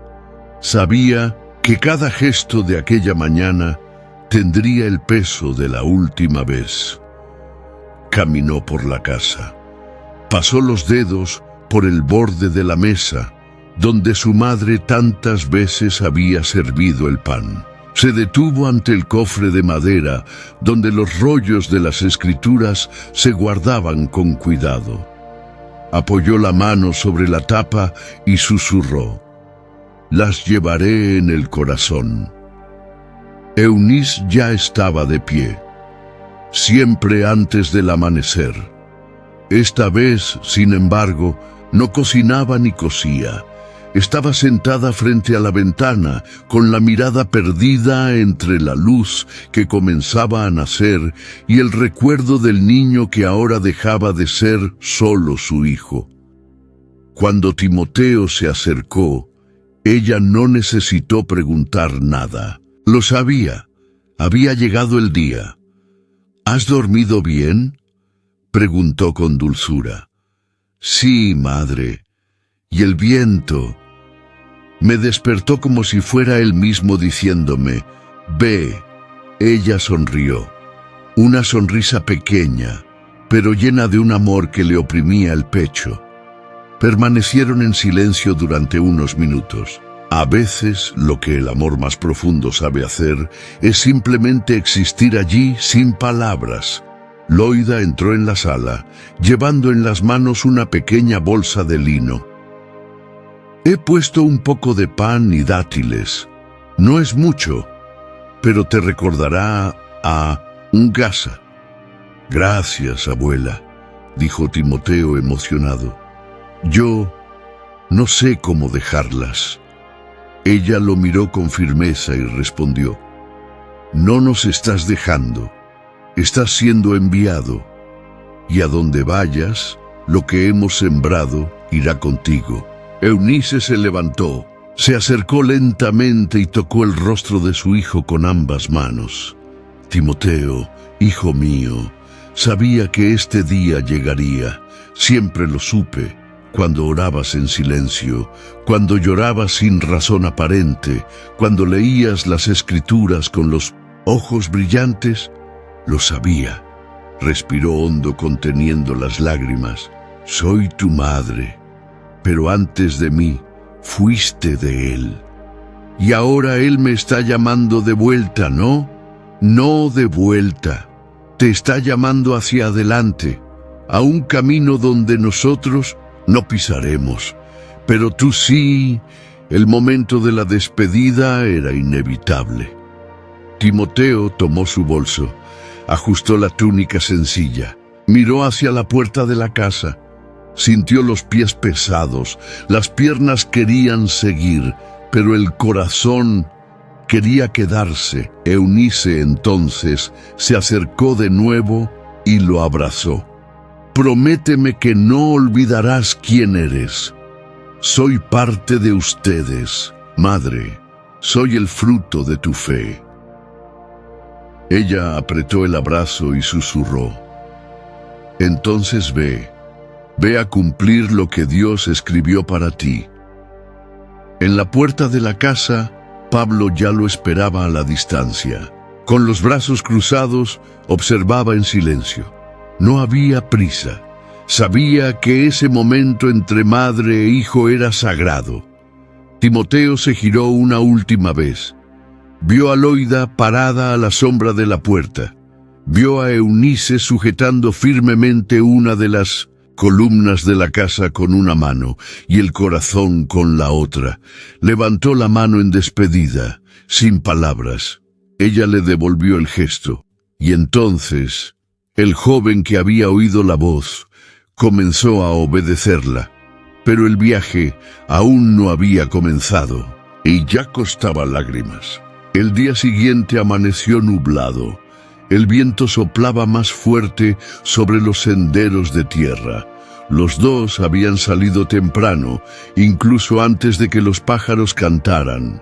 Speaker 1: Sabía que cada gesto de aquella mañana tendría el peso de la última vez. Caminó por la casa. Pasó los dedos por el borde de la mesa, donde su madre tantas veces había servido el pan. Se detuvo ante el cofre de madera, donde los rollos de las escrituras se guardaban con cuidado. Apoyó la mano sobre la tapa y susurró: «Las llevaré en el corazón». Eunice ya estaba de pie, siempre antes del amanecer. Esta vez, sin embargo, no cocinaba ni cosía. Estaba sentada frente a la ventana, con la mirada perdida entre la luz que comenzaba a nacer y el recuerdo del niño que ahora dejaba de ser solo su hijo. Cuando Timoteo se acercó, ella no necesitó preguntar nada. Lo sabía. Había llegado el día. «¿Has dormido bien?», preguntó con dulzura. «Sí, madre. Y el viento me despertó como si fuera él mismo diciéndome: ve». Ella sonrió, una sonrisa pequeña, pero llena de un amor que le oprimía el pecho. Permanecieron en silencio durante unos minutos. A veces, lo que el amor más profundo sabe hacer es simplemente existir allí sin palabras. Loida entró en la sala, llevando en las manos una pequeña bolsa de lino. «He puesto un poco de pan y dátiles. No es mucho, pero te recordará a un Gasa». «Gracias, abuela», dijo Timoteo emocionado. «Yo no sé cómo dejarlas». Ella lo miró con firmeza y respondió: «No nos estás dejando, estás siendo enviado, y a donde vayas, lo que hemos sembrado irá contigo». Eunice se levantó, se acercó lentamente y tocó el rostro de su hijo con ambas manos. «Timoteo, hijo mío, sabía que este día llegaría, siempre lo supe. Cuando orabas en silencio, cuando llorabas sin razón aparente, cuando leías las escrituras con los ojos brillantes, lo sabía». Respiró hondo conteniendo las lágrimas. «Soy tu madre, pero antes de mí fuiste de él. Y ahora él me está llamando de vuelta, ¿no? No de vuelta. Te está llamando hacia adelante, a un camino donde nosotros no pisaremos, pero tú sí». El momento de la despedida era inevitable. Timoteo tomó su bolso, ajustó la túnica sencilla, miró hacia la puerta de la casa, sintió los pies pesados, las piernas querían seguir, pero el corazón quería quedarse. Eunice entonces se acercó de nuevo y lo abrazó. Prométeme que no olvidarás quién eres. Soy parte de ustedes, madre. Soy el fruto de tu fe. Ella apretó el abrazo y susurró: entonces ve a cumplir lo que Dios escribió para ti. En la puerta de la casa, Pablo ya lo esperaba a la distancia. Con los brazos cruzados, observaba en silencio. No había prisa. Sabía que ese momento entre madre e hijo era sagrado. Timoteo se giró una última vez. Vio a Loida parada a la sombra de la puerta. Vio a Eunice sujetando firmemente una de las columnas de la casa con una mano y el corazón con la otra. Levantó la mano en despedida, sin palabras. Ella le devolvió el gesto, y entonces el joven que había oído la voz comenzó a obedecerla. Pero el viaje aún no había comenzado, y ya costaba lágrimas. El día siguiente amaneció nublado. El viento soplaba más fuerte sobre los senderos de tierra. Los dos habían salido temprano, incluso antes de que los pájaros cantaran.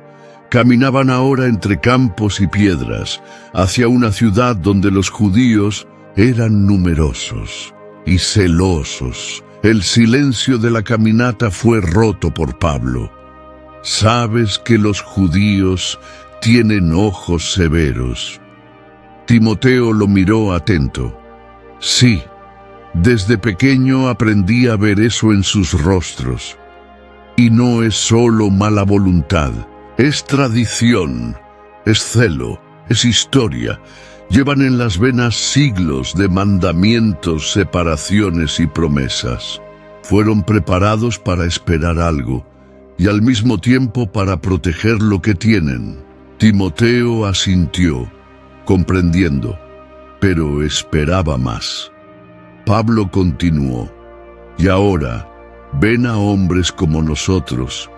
Speaker 1: Caminaban ahora entre campos y piedras, hacia una ciudad donde los judíos eran numerosos y celosos. El silencio de la caminata fue roto por Pablo. Sabes que los judíos tienen ojos severos. Timoteo lo miró atento. Sí, desde pequeño aprendí a ver eso en sus rostros. Y no es solo mala voluntad, es tradición, es celo, es historia. Llevan en las venas siglos de mandamientos, separaciones y promesas. Fueron preparados para esperar algo y al mismo tiempo para proteger lo que tienen. Timoteo asintió, comprendiendo, pero esperaba más. Pablo continuó: y ahora ven a hombres como nosotros,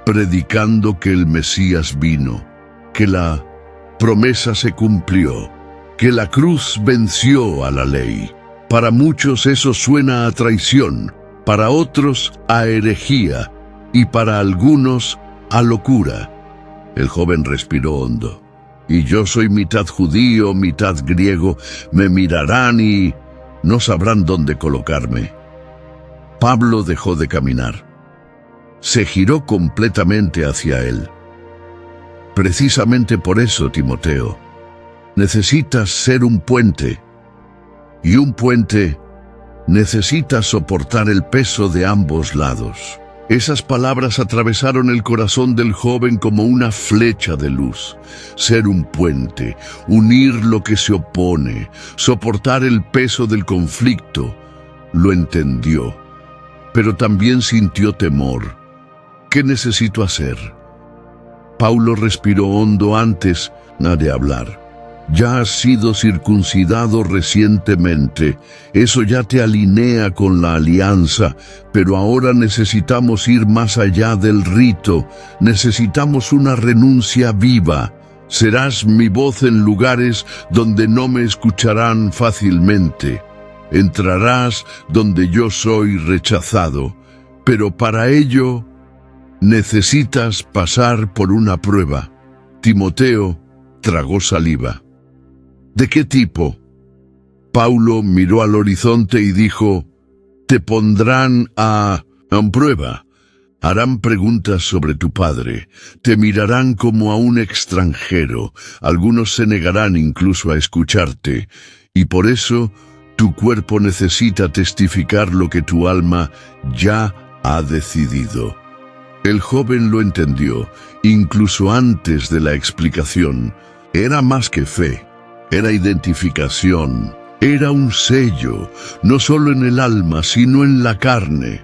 Speaker 1: predicando que el Mesías vino, que la promesa se cumplió, que la cruz venció a la ley. Para muchos eso suena a traición, para otros a herejía y para algunos a locura. El joven respiró hondo. Y yo soy mitad judío, mitad griego. Me mirarán y no sabrán dónde colocarme. Pablo dejó de caminar. Se giró completamente hacia él. Precisamente por eso, Timoteo, necesitas ser un puente. Y un puente necesita soportar el peso de ambos lados. Esas palabras atravesaron el corazón del joven como una flecha de luz. Ser un puente, unir lo que se opone, soportar el peso del conflicto. Lo entendió, pero también sintió temor. ¿Qué necesito hacer? Pablo respiró hondo antes de hablar. Ya has sido circuncidado recientemente, eso ya te alinea con la alianza, pero ahora necesitamos ir más allá del rito, necesitamos una renuncia viva. Serás mi voz en lugares donde no me escucharán fácilmente. Entrarás donde yo soy rechazado, pero para ello necesitas pasar por una prueba. Timoteo tragó saliva. ¿De qué tipo? Pablo miró al horizonte y dijo: te pondrán a prueba. Harán preguntas sobre tu padre. Te mirarán como a un extranjero. Algunos se negarán incluso a escucharte. Y por eso tu cuerpo necesita testificar lo que tu alma ya ha decidido. El joven lo entendió, incluso antes de la explicación. Era más que fe. Era identificación, era un sello, no solo en el alma, sino en la carne.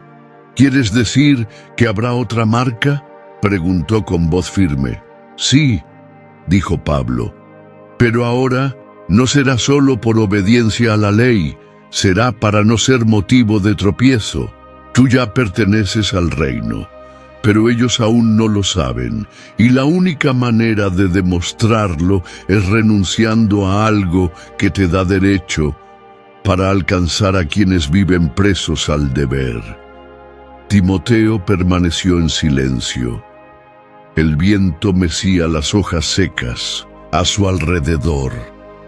Speaker 1: ¿Quieres decir que habrá otra marca?, preguntó con voz firme. Sí, dijo Pablo, Pero ahora no será solo por obediencia a la ley, será para no ser motivo de tropiezo. Tú ya perteneces al reino, pero ellos aún no lo saben, y la única manera de demostrarlo es renunciando a algo que te da derecho para alcanzar a quienes viven presos al deber. Timoteo permaneció en silencio. El viento mecía las hojas secas a su alrededor.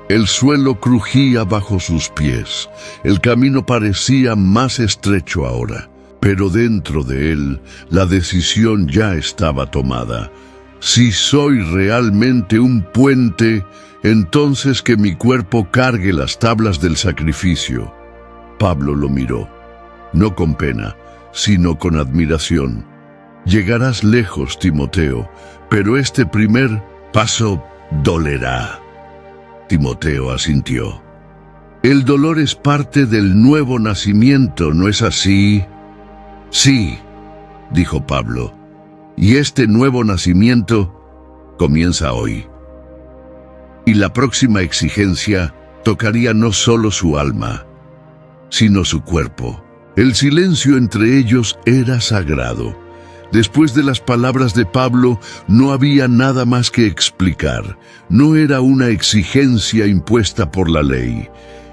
Speaker 1: El suelo crujía bajo sus pies. El camino parecía más estrecho ahora, pero dentro de él la decisión ya estaba tomada. Si soy realmente un puente, entonces que mi cuerpo cargue las tablas del sacrificio. Pablo lo miró, no con pena, sino con admiración. Llegarás lejos, Timoteo, pero este primer paso dolerá. Timoteo asintió. El dolor es parte del nuevo nacimiento, ¿no es así? Sí, dijo Pablo, y este nuevo nacimiento comienza hoy. Y la próxima exigencia tocaría no solo su alma, sino su cuerpo. El silencio entre ellos era sagrado. Después de las palabras de Pablo, no había nada más que explicar. No era una exigencia impuesta por la ley.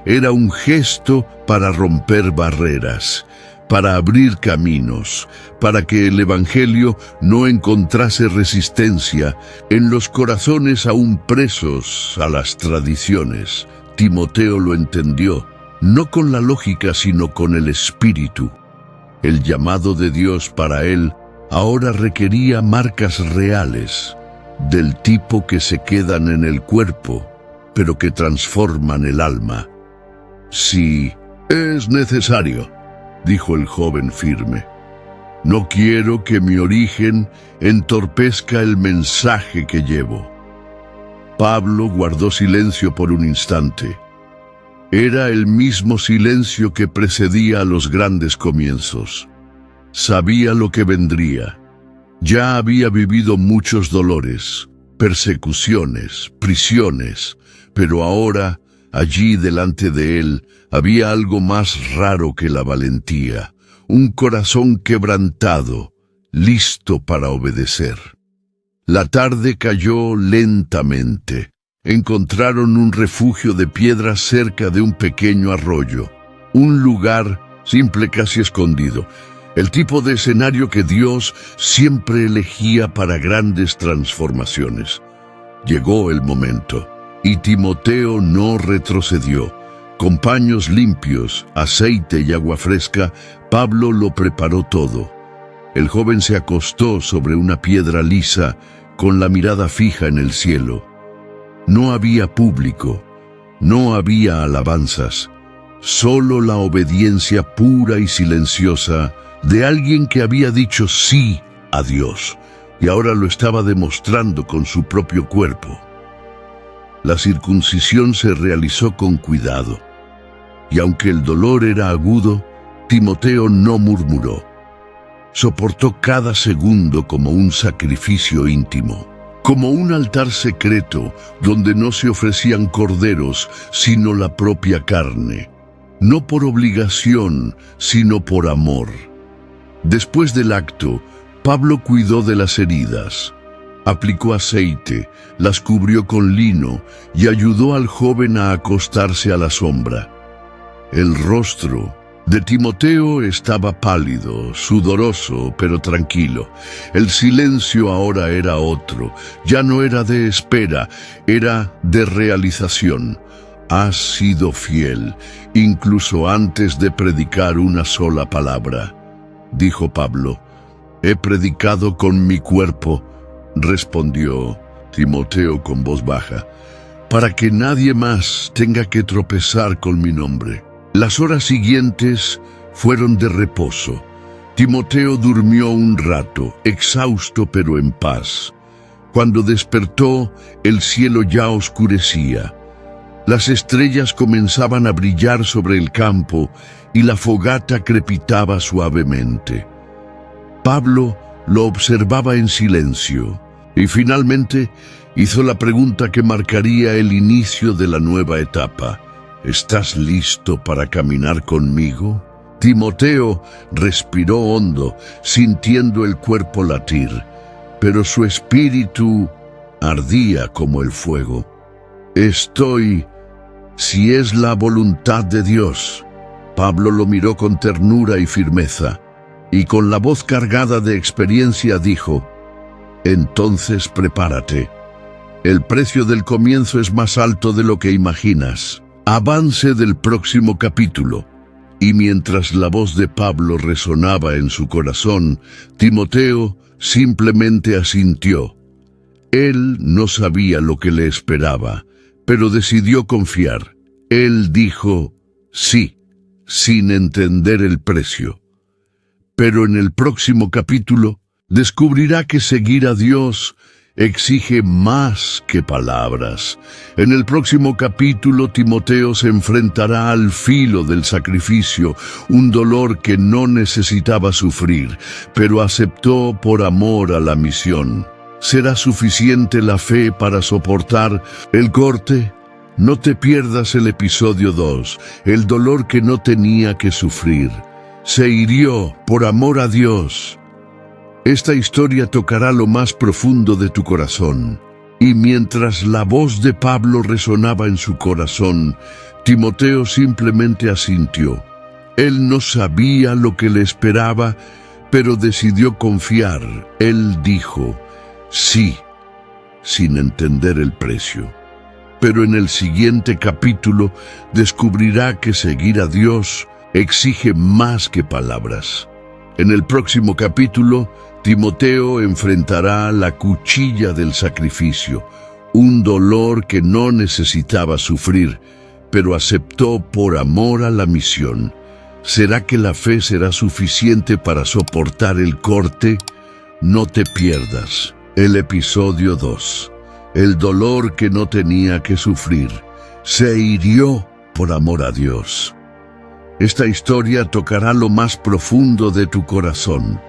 Speaker 1: Era un gesto para romper barreras, para abrir caminos, para que el Evangelio no encontrase resistencia en los corazones aún presos a las tradiciones. Timoteo lo entendió, no con la lógica, sino con el espíritu. El llamado de Dios para él ahora requería marcas reales, del tipo que se quedan en el cuerpo, pero que transforman el alma. Sí, es necesario, dijo el joven firme. No quiero que mi origen entorpezca el mensaje que llevo. Pablo guardó silencio por un instante. Era el mismo silencio que precedía a los grandes comienzos. Sabía lo que vendría. Ya había vivido muchos dolores, persecuciones, prisiones, pero ahora, allí delante de él, había algo más raro que la valentía, un corazón quebrantado, listo para obedecer. La tarde cayó lentamente. Encontraron un refugio de piedras cerca de un pequeño arroyo, un lugar simple, casi escondido, el tipo de escenario que Dios siempre elegía para grandes transformaciones. Llegó el momento, y Timoteo no retrocedió. Con paños limpios, aceite y agua fresca, Pablo lo preparó todo. El joven se acostó sobre una piedra lisa, con la mirada fija en el cielo. No había público, no había alabanzas, solo la obediencia pura y silenciosa de alguien que había dicho sí a Dios, y ahora lo estaba demostrando con su propio cuerpo. La circuncisión se realizó con cuidado, y aunque el dolor era agudo, Timoteo no murmuró. Soportó cada segundo como un sacrificio íntimo, como un altar secreto donde no se ofrecían corderos, sino la propia carne, no por obligación, sino por amor. Después del acto, Pablo cuidó de las heridas, aplicó aceite, las cubrió con lino y ayudó al joven a acostarse a la sombra. El rostro de Timoteo estaba pálido, sudoroso, pero tranquilo. El silencio ahora era otro, ya no era de espera, era de realización. Has sido fiel, incluso antes de predicar una sola palabra, dijo Pablo. He predicado con mi cuerpo, respondió Timoteo con voz baja, para que nadie más tenga que tropezar con mi nombre. Las horas siguientes fueron de reposo. Timoteo durmió un rato, exhausto pero en paz. Cuando despertó, el cielo ya oscurecía. Las estrellas comenzaban a brillar sobre el campo y la fogata crepitaba suavemente. Pablo lo observaba en silencio y finalmente Hizo la pregunta que marcaría el inicio de la nueva etapa. ¿Estás listo para caminar conmigo? Timoteo respiró hondo, sintiendo el cuerpo latir, pero su espíritu ardía como el fuego. Estoy, si es la voluntad de Dios. Pablo lo miró con ternura y firmeza, y con la voz cargada de experiencia dijo: entonces prepárate. El precio del comienzo es más alto de lo que imaginas. Avance del próximo capítulo. Y mientras la voz de Pablo resonaba en su corazón, Timoteo simplemente asintió. Él no sabía lo que le esperaba, pero decidió confiar. Él dijo sí, sin entender el precio. Pero en el próximo capítulo descubrirá que seguir a Dios exige más que palabras. En el próximo capítulo, Timoteo se enfrentará al filo del sacrificio, un dolor que no necesitaba sufrir, pero aceptó por amor a la misión. ¿Será suficiente la fe para soportar el corte? No te pierdas el episodio 2, el dolor que no tenía que sufrir. Se hirió por amor a Dios. Esta historia tocará lo más profundo de tu corazón. Y mientras la voz de Pablo resonaba en su corazón, Timoteo simplemente asintió. Él no sabía lo que le esperaba, pero decidió confiar. Él dijo sí, sin entender el precio. Pero en el siguiente capítulo descubrirá que seguir a Dios exige más que palabras. En el próximo capítulo, Timoteo enfrentará la cuchilla del sacrificio, un dolor que no necesitaba sufrir, pero aceptó por amor a la misión. ¿Será que la fe será suficiente para soportar el corte? No te pierdas el episodio 2. El dolor que no tenía que sufrir. Se hirió por amor a Dios. Esta historia tocará lo más profundo de tu corazón.